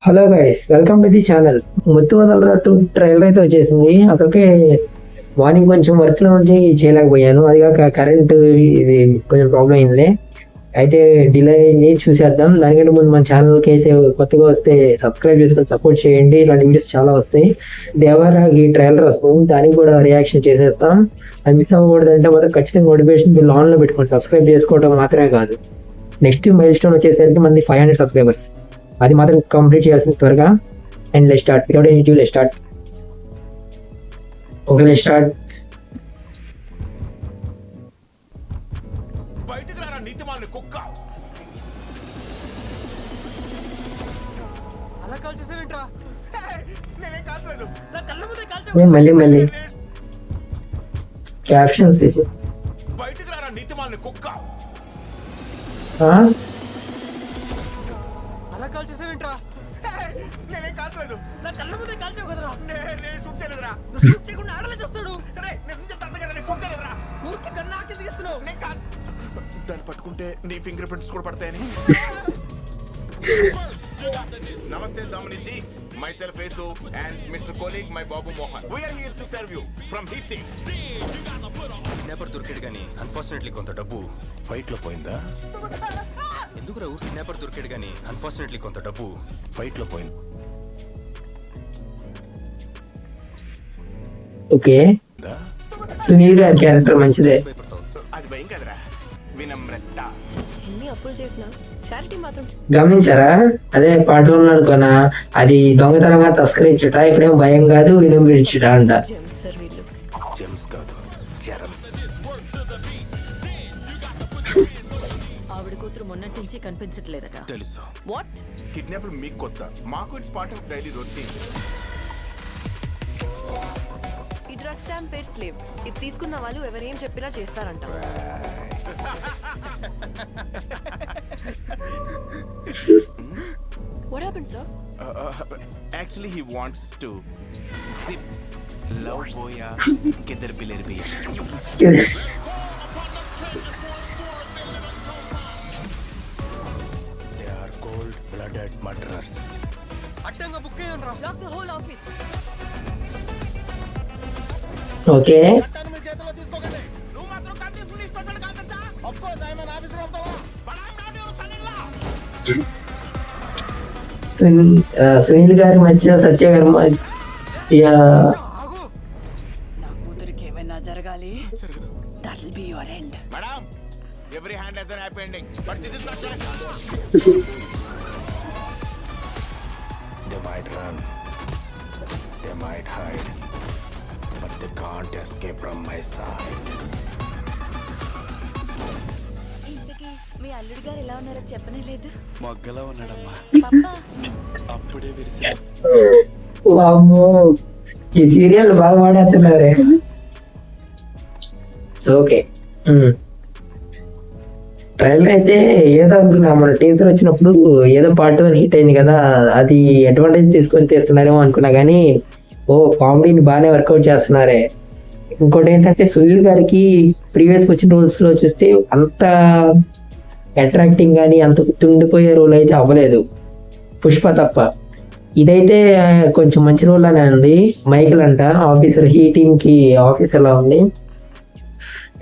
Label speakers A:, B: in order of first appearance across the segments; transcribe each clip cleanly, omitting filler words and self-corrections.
A: Hello guys, welcome to the channel. Muthu Vadalara 2 trailer అయితే వచ్చేసింది. అసలుకే మార్నింగ్ కొంచెం వర్క్లో ఉండి చేయలేకపోయాను. అదిగాక కరెంట్ ఇది కొంచెం ప్రాబ్లం అయింది. అయితే డిలే అయింది, చూసేద్దాం. దానికంటే ముందు మన ఛానల్కి అయితే కొత్తగా వస్తే సబ్స్క్రైబ్ చేసుకొని సపోర్ట్ చేయండి. ఇలాంటి వీడియోస్ చాలా వస్తాయి. దేవరాకి ట్రైలర్ వస్తుంది, దానికి కూడా రియాక్షన్ చేసేస్తాం. అది మిస్ అవ్వకూడదంటే మాత్రం ఖచ్చితంగా నోటిఫికేషన్ బిల్ ఆన్లో పెట్టుకోండి. సబ్స్క్రైబ్ చేసుకోవడం మాత్రమే కాదు, నెక్స్ట్ మైల్ స్టోన్ వచ్చేసరికి మనది 500 సబ్స్క్రైబర్స్. అది మాత్రం కంప్లీట్ చేయాల్సింది త్వరగా. And let's start without any due. Let's start. Okay, let's start.
B: బయటికి రారా నీతిమాలిన కుక్క.
C: అలా కాల్ చేసావేంట్రా?
B: నేనేం కాల్చలేదు.
C: నా కళ్ళ ముందే కాల్చావు.
A: మళ్ళీ క్యాప్షన్స్ తీసి
B: బయటికి రారా నీతిమాలిన కుక్క.
C: అలా కాల్ చేసావేంట్రా?
B: నేనేం కాల్చలేదు.
C: నా కళ్ళ ముందే కాల్చావు కదరా.
B: నేను షూట్ చేయలేదురా.
C: నువ్వు షూట్ చేయకుండా ఆడలే చేస్తాడు.
B: రే, నిజం చెప్తా అర్థం కదా, నేను షూట్ చేయలేదురా.
C: ఊరికి కన్నాకి తీస్తున్నావు.
B: నేను దాన్ని పట్టుకుంటే నీ ఫింగర్ ప్రింట్స్ కూడా పడతాయని. నమస్తే Damaniji, myself Yesu and mister colleague my Babu Mohan. We are here to serve you from Heat Team.
D: Kidnapper దొరికాడు కానీ అన్ఫార్చునేట్లీ కొంత డబ్బు
B: ఫైట్ లో పోయిందా?
D: ఎందుకు రావు? కిడ్నాపర్ దొరికాడు కానీ అన్ఫార్చునేట్లీ కొంత డబ్బు
B: ఫైట్ లో పోయింది.
A: ఓకే, సునీల్ గారి క్యారెక్టర్ మంచిదే.
D: భయపడతావు.
B: అది భయం కదరా, వినమ్రత.
E: ఎన్ని అప్పులు చేసినా చారిటీ మాత్రం
A: గమనించారా? అదే పాటలో ఉన్నాడు కొన, అది దొంగతనంగా తస్కరించుట, ఇక్కడేమో భయం కాదు వినిపించుట అంట.
E: జెమ్స్ సార్ వీళ్ళు.
B: జెమ్స్ కాదు, జెరమ్స్.
F: ఆవిడ కూతురు మొన్నటి నుంచి కనిపించట్లేదట.
D: తెలుసు.
E: వాట్?
B: కిడ్నాపర్ మీకు కొత్త, మాకు it's part of daily routine.
E: ఈ డ్రగ్ స్టాంప్ పేరు స్లేవ్. ఇది తీసుకున్న వాళ్ళు ఎవరేం చెప్పినా చేస్తారంట. What happened sir?
B: Actually he wants to zip love boya kidhar biler bhi. They are cold blooded murderers.
C: అడ్డంగా బుక్ అయ్యాను రా.
F: Lock the whole office.
A: Okay,
B: మీ చేతిలో తీసుకోకండి. నువ్వు మాత్రం కత్తి తీసుకుని ఇష్టొచ్చాడు కాదంటా. Of course I am an officer of the law. But I am not your son-in-law.
A: Sunil గారి మధ్య సత్య గారి మధ్య
C: ఆగు.
F: నా కూతురికి ఏమైనా జరగాలి. That will be your end.
B: Madam, every hand has an happy ending. But this is not that. They might run. They might hide. But they can't escape from my side.
E: ఇంతకీ మీ అల్లుడు గారు ఎలా ఉన్నారో చెప్పనే లేదు.
D: మొగ్గలా ఉన్నాడమ్మా.
E: పాపా
D: అప్పుడే విరిసి
A: వామ్మో, ఈ సీరియల్ బాగా వాడేస్తున్నారే. ఓకే, ట్రైలర్ అయితే ఏదో అనుకున్నా, మన టీజర్ వచ్చినప్పుడు ఏదో పార్ట్ 1 హిట్ అయింది కదా, అది అడ్వాంటేజ్ తీసుకొని తీస్తున్నారేమో అనుకున్నా, కానీ కామెడీని బాగానే వర్కౌట్ చేస్తున్నారే. ఇంకోటి ఏంటంటే సునీల్ గారికి ప్రీవియస్ వచ్చిన రోల్స్ లో చూస్తే అంత అట్రాక్టింగ్ కానీ అంత గుర్తుండిపోయే రోల్ అయితే అవ్వలేదు, పుష్ప తప్ప. ఇదైతే కొంచెం మంచి రోల్ అనే ఉంది. మైకిల్ అంట ఆఫీసర్, హీ టీమ్ కి ఆఫీసర్ లా ఉంది.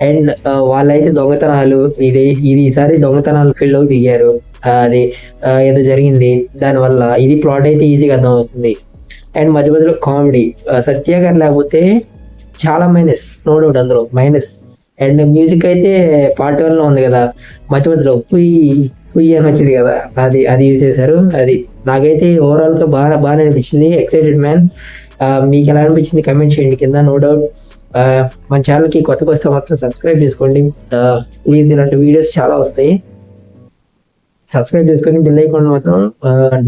A: అండ్ వాళ్ళైతే దొంగతనాలు, ఇది ఈసారి దొంగతనాలు ఫీల్డ్ లోకి దిగారు. అది ఏదో జరిగింది, దానివల్ల ఇది ప్లాట్ అయితే ఈజీగా అర్థమవుతుంది. అండ్ మధ్య మధ్యలో కామెడీ, సత్య గారు లేకపోతే చాలా మైనస్, నో డౌట్ అందులో మైనస్. అండ్ మ్యూజిక్ అయితే పార్ట్ 1 లో ఉంది కదా, మధ్య మధ్యలో పుయ్యి అని వచ్చింది కదా, అది యూజ్ చేశారు. అది నాకైతే ఓవరాల్ గా బాగా అనిపించింది. Excited man. మీకు ఎలా అనిపించింది కమెంట్ చేయండి కింద. నో డౌట్ మన ఛానల్కి కొత్తగా వస్తే మాత్రం సబ్స్క్రైబ్ చేసుకోండి ప్లీజ్. ఇలాంటి వీడియోస్ చాలా వస్తాయి, సబ్స్క్రైబ్ చేసుకొని బెల్ ఐకాన్ మాత్రం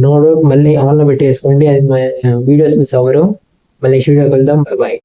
A: నో డౌట్ మళ్ళీ ఆన్లో పెట్టేసుకోండి. అది వీడియోస్ మిస్ అవ్వరు. మళ్ళీ నెక్స్ట్ వీడియోకి వెళ్దాం. బాయ్.